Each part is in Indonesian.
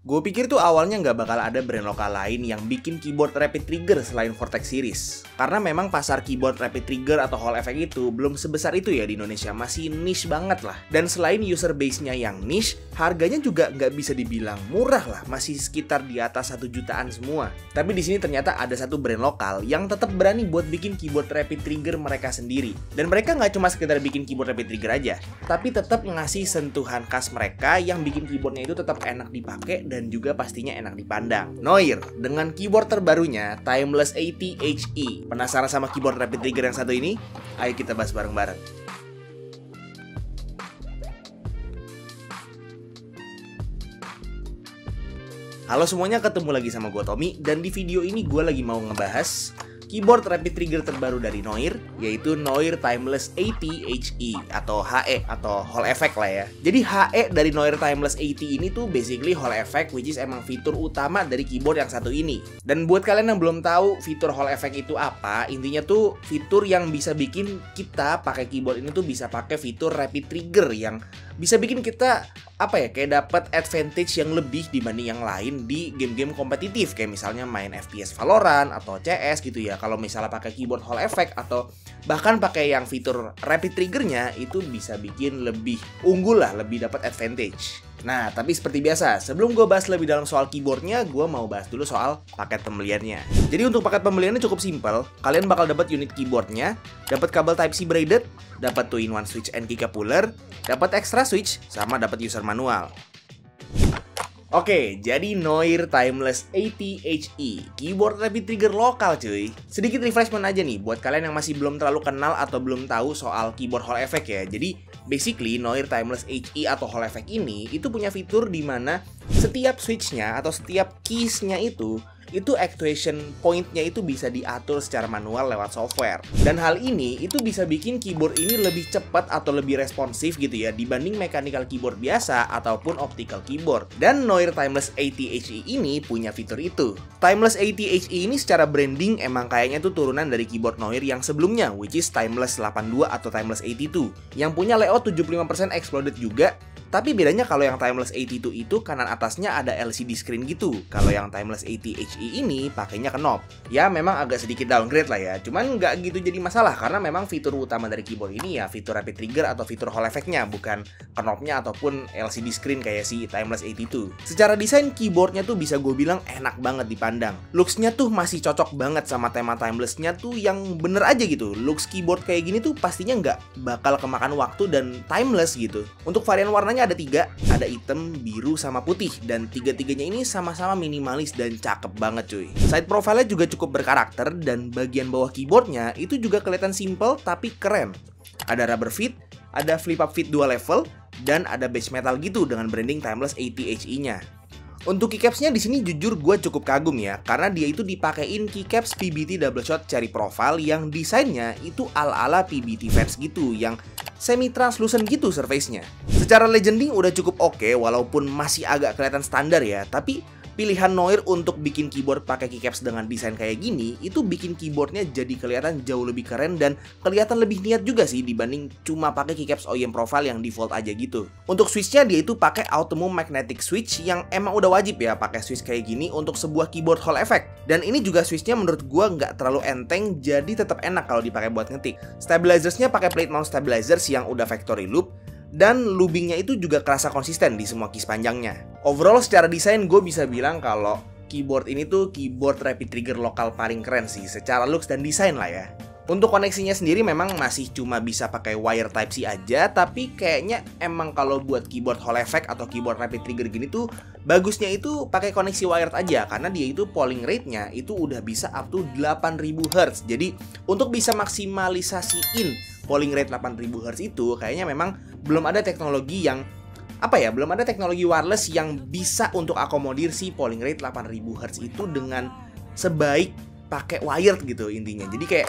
Gue pikir tuh awalnya nggak bakal ada brand lokal lain yang bikin keyboard rapid trigger selain Vortex series. Karena memang pasar keyboard rapid trigger atau Hall effect itu belum sebesar itu ya di Indonesia, masih niche banget lah. Dan selain user base-nya yang niche, harganya juga nggak bisa dibilang murah lah, masih sekitar di atas 1 jutaan semua. Tapi di sini ternyata ada satu brand lokal yang tetap berani buat bikin keyboard rapid trigger mereka sendiri. Dan mereka nggak cuma sekedar bikin keyboard rapid trigger aja, tapi tetap ngasih sentuhan khas mereka yang bikin keyboardnya itu tetap enak dipakai dan juga pastinya enak dipandang. Noir dengan keyboard terbarunya Timeless 80 HE. Penasaran sama keyboard rapid trigger yang satu ini? Ayo kita bahas bareng-bareng. Halo semuanya, ketemu lagi sama gue Tommy, dan di video ini gue lagi mau ngebahas keyboard rapid trigger terbaru dari Noir, yaitu Noir Timeless 80 HE atau HE atau Hall effect lah ya. Jadi HE dari Noir Timeless 80 ini tuh basically Hall effect, which is emang fitur utama dari keyboard yang satu ini. Dan buat kalian yang belum tahu fitur Hall effect itu apa, intinya tuh fitur yang bisa bikin kita pakai keyboard ini tuh bisa pakai fitur rapid trigger yang bisa bikin kita kayak dapat advantage yang lebih dibanding yang lain di game-game kompetitif, kayak misalnya main FPS Valorant atau CS gitu ya. Kalau misalnya pakai keyboard Hall effect atau bahkan pakai yang fitur rapid triggernya, itu bisa bikin lebih unggul lah, lebih dapat advantage. Nah, tapi seperti biasa, sebelum gue bahas lebih dalam soal keyboardnya, gue mau bahas dulu soal paket pembeliannya. Jadi untuk paket pembeliannya cukup simpel. Kalian bakal dapat unit keyboardnya, dapat kabel Type-C braided, dapat 2-in-1 switch and keycap puller, dapat extra switch, sama dapat user manual. Oke, jadi Noir Timeless 80 HE, keyboard rapid trigger lokal cuy. Sedikit refreshment aja nih buat kalian yang masih belum terlalu kenal atau belum tahu soal keyboard Hall effect ya. Jadi basically Noir Timeless HE atau Hall effect ini itu punya fitur di mana setiap switchnya atau setiap keysnya itu actuation point-nya itu bisa diatur secara manual lewat software. Dan hal ini itu bisa bikin keyboard ini lebih cepat atau lebih responsif gitu ya dibanding mechanical keyboard biasa ataupun optical keyboard. Dan Noir Timeless 80 HE ini punya fitur itu. Timeless 80 HE ini secara branding emang kayaknya tuh turunan dari keyboard Noir yang sebelumnya, which is Timeless 82 atau Timeless 82, yang punya layout 75% exploded juga. Tapi bedanya kalau yang Timeless 82 itu kanan atasnya ada LCD screen gitu. Kalau yang Timeless 80 HE ini pakainya knob. Ya memang agak sedikit downgrade lah ya. Cuman nggak gitu jadi masalah karena memang fitur utama dari keyboard ini ya fitur rapid trigger atau fitur Hall effect-nya, bukan knobnya ataupun LCD screen kayak si Timeless 82. Secara desain keyboardnya tuh bisa gue bilang enak banget dipandang. Looks-nya tuh masih cocok banget sama tema Timeless-nya tuh yang bener aja gitu. Looks keyboard kayak gini tuh pastinya nggak bakal kemakan waktu dan timeless gitu. Untuk varian warnanya ada 3, ada hitam, biru, sama putih, dan tiga-tiganya ini sama-sama minimalis dan cakep banget cuy. Side profile-nya juga cukup berkarakter dan bagian bawah keyboardnya itu juga kelihatan simple tapi keren. Ada rubber fit, ada flip up fit 2 level, dan ada base metal gitu dengan branding Timeless 80 HE-nya. Untuk keycaps-nya di sini jujur gue cukup kagum ya, karena dia itu dipakein keycaps PBT double shot cherry profile yang desainnya itu ala-ala PBT fans gitu, yang semi-translucent gitu surface-nya. Secara legending udah cukup oke, walaupun masih agak kelihatan standar ya, tapi pilihan Noir untuk bikin keyboard pakai keycaps dengan desain kayak gini, itu bikin keyboardnya jadi kelihatan jauh lebih keren dan kelihatan lebih niat juga sih dibanding cuma pakai keycaps OEM profile yang default aja gitu. Untuk switchnya dia itu pakai Automum Magnetic Switch yang emang udah wajib ya pakai switch kayak gini untuk sebuah keyboard Hall effect. Dan ini juga switchnya menurut gua nggak terlalu enteng, jadi tetap enak kalau dipakai buat ngetik. Stabilizersnya pakai plate mount stabilizers yang udah factory loop, dan loopingnya itu juga kerasa konsisten di semua keys panjangnya. Overall secara desain gue bisa bilang kalau keyboard ini tuh keyboard rapid trigger lokal paling keren sih secara looks dan desain lah ya. Untuk koneksinya sendiri memang masih cuma bisa pakai wire Type-C aja, tapi kayaknya emang kalau buat keyboard Hall effect atau keyboard rapid trigger gini tuh bagusnya itu pakai koneksi wired aja karena dia itu polling rate-nya itu udah bisa up to 8000 Hz. Jadi untuk bisa maksimalisasiin polling rate 8000 Hz itu kayaknya memang belum ada teknologi yang belum ada teknologi wireless yang bisa untuk akomodir si polling rate 8000 Hz itu dengan sebaik pakai wired gitu intinya. Jadi kayak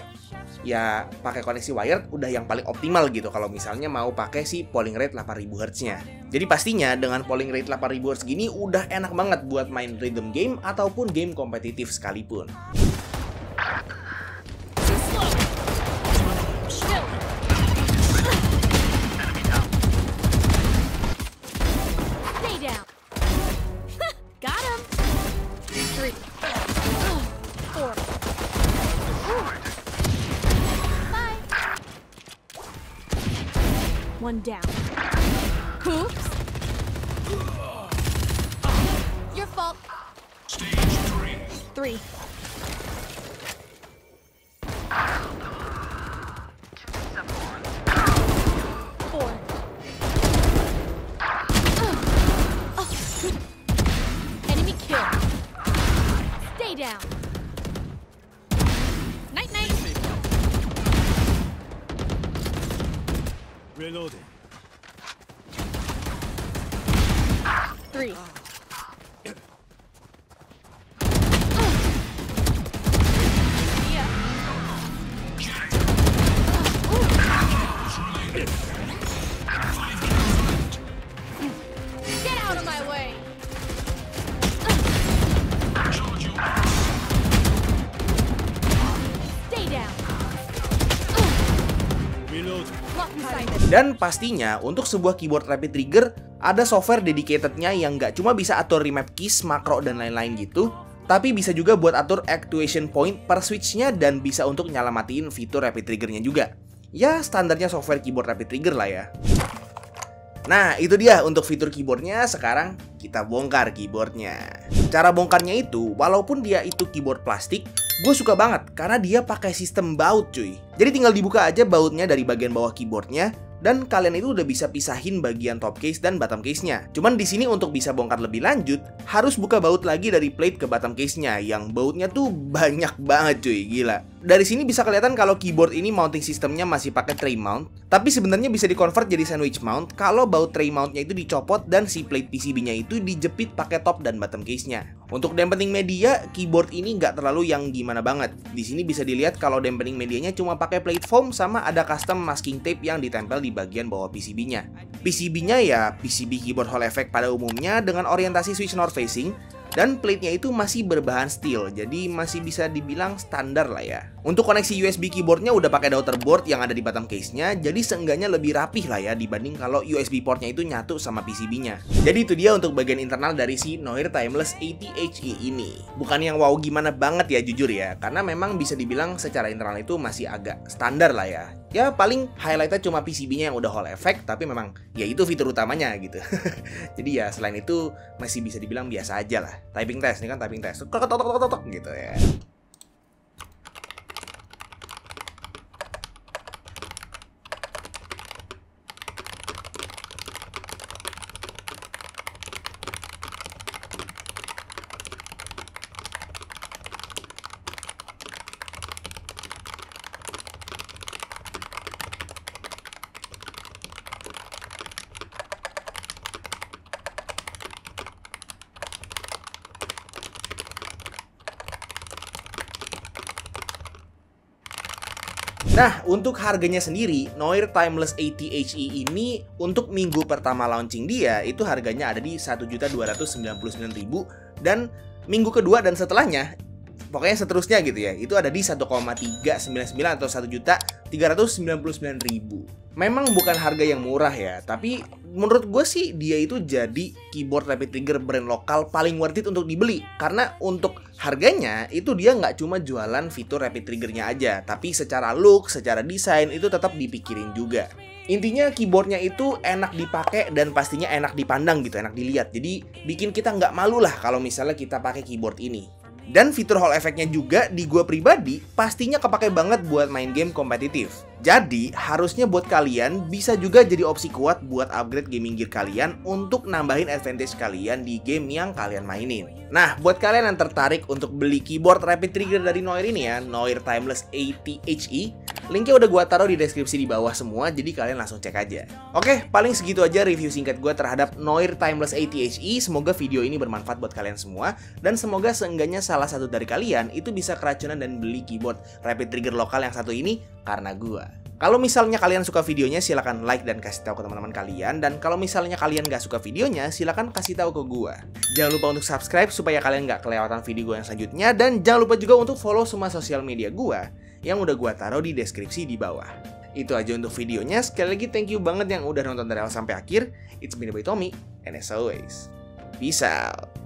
ya pakai koneksi wired udah yang paling optimal gitu kalau misalnya mau pakai si polling rate 8000 Hz-nya. Jadi pastinya dengan polling rate 8000 Hz gini udah enak banget buat main rhythm game ataupun game kompetitif sekalipun. 3, 4. Bye. 1 down. Oops. Your fault. Stage 3. 3. Enemy kill. Stay down. Night night. Reloading. 3. Yeah. Get out of my way. Stay down. Reloading. Lock inside. Dan pastinya untuk sebuah keyboard rapid trigger ada software dedicatednya yang nggak cuma bisa atur remap keys, makro, dan lain-lain gitu, tapi bisa juga buat atur actuation point per switchnya dan bisa untuk nyalamatiin fitur rapid triggernya juga. Ya standarnya software keyboard rapid trigger lah ya. Nah itu dia untuk fitur keyboardnya. Sekarang kita bongkar keyboardnya. Cara bongkarnya itu, walaupun dia itu keyboard plastik, gue suka banget karena dia pakai sistem baut cuy. Jadi tinggal dibuka aja bautnya dari bagian bawah keyboardnya, dan kalian itu udah bisa pisahin bagian top case dan bottom case-nya. Cuman di sini untuk bisa bongkar lebih lanjut, harus buka baut lagi dari plate ke bottom case-nya, yang bautnya tuh banyak banget cuy, gila. Dari sini bisa kelihatan kalau keyboard ini mounting sistemnya masih pakai tray mount, tapi sebenarnya bisa di-convert jadi sandwich mount kalau baut tray mount-nya itu dicopot dan si plate PCB-nya itu dijepit pakai top dan bottom case-nya. Untuk dampening media, keyboard ini nggak terlalu yang gimana banget. Di sini bisa dilihat kalau dampening medianya cuma pakai plate foam sama ada custom masking tape yang ditempel di bagian bawah PCB-nya. PCB-nya ya PCB keyboard Hall Effect pada umumnya dengan orientasi switch north facing, dan plate-nya itu masih berbahan steel, jadi masih bisa dibilang standar lah ya. Untuk koneksi USB keyboardnya udah pakai daughter board yang ada di bottom case-nya, jadi seenggaknya lebih rapih lah ya dibanding kalau USB port-nya itu nyatu sama PCB-nya. Jadi itu dia untuk bagian internal dari si Noir Timeless 80HE ini. Bukan yang wow gimana banget ya jujur ya, karena memang bisa dibilang secara internal itu masih agak standar lah ya. Ya paling highlight-nya cuma PCB-nya yang udah Hall Effect, tapi memang ya itu fitur utamanya gitu. Jadi ya selain itu masih bisa dibilang biasa aja lah. Typing test, ini kan typing test, tok gitu ya. Nah, untuk harganya sendiri, Noir Timeless 80HE ini untuk minggu pertama launching dia itu harganya ada di 1.299.000, dan minggu kedua dan setelahnya, pokoknya seterusnya gitu ya, itu ada di 1,399 atau 1.399.000. Memang bukan harga yang murah ya, tapi menurut gue sih dia itu jadi keyboard rapid trigger brand lokal paling worth it untuk dibeli. Karena untuk harganya itu dia nggak cuma jualan fitur rapid triggernya aja, tapi secara look, secara desain itu tetap dipikirin juga. Intinya keyboardnya itu enak dipakai dan pastinya enak dipandang gitu, enak dilihat. Jadi bikin kita nggak malu lah kalau misalnya kita pakai keyboard ini. Dan fitur Hall Effect-nya juga di gua pribadi pastinya kepake banget buat main game kompetitif. Jadi harusnya buat kalian bisa juga jadi opsi kuat buat upgrade gaming gear kalian untuk nambahin advantage kalian di game yang kalian mainin. Nah, buat kalian yang tertarik untuk beli keyboard rapid trigger dari Noir ini ya, Noir Timeless 80HE, linknya udah gua taruh di deskripsi di bawah semua, jadi kalian langsung cek aja. Oke, paling segitu aja review singkat gua terhadap Noir Timeless 80HE. Semoga video ini bermanfaat buat kalian semua, dan semoga seenggaknya salah satu dari kalian itu bisa keracunan dan beli keyboard rapid trigger lokal yang satu ini karena gua. Kalau misalnya kalian suka videonya, silahkan like dan kasih tahu ke teman-teman kalian. Dan kalau misalnya kalian gak suka videonya, silahkan kasih tahu ke gua. Jangan lupa untuk subscribe supaya kalian gak kelewatan video gua yang selanjutnya. Dan jangan lupa juga untuk follow semua sosial media gua yang udah gua taruh di deskripsi di bawah. Itu aja untuk videonya. Sekali lagi thank you banget yang udah nonton dari awal sampai akhir. It's been by Tommy, and as always, peace out.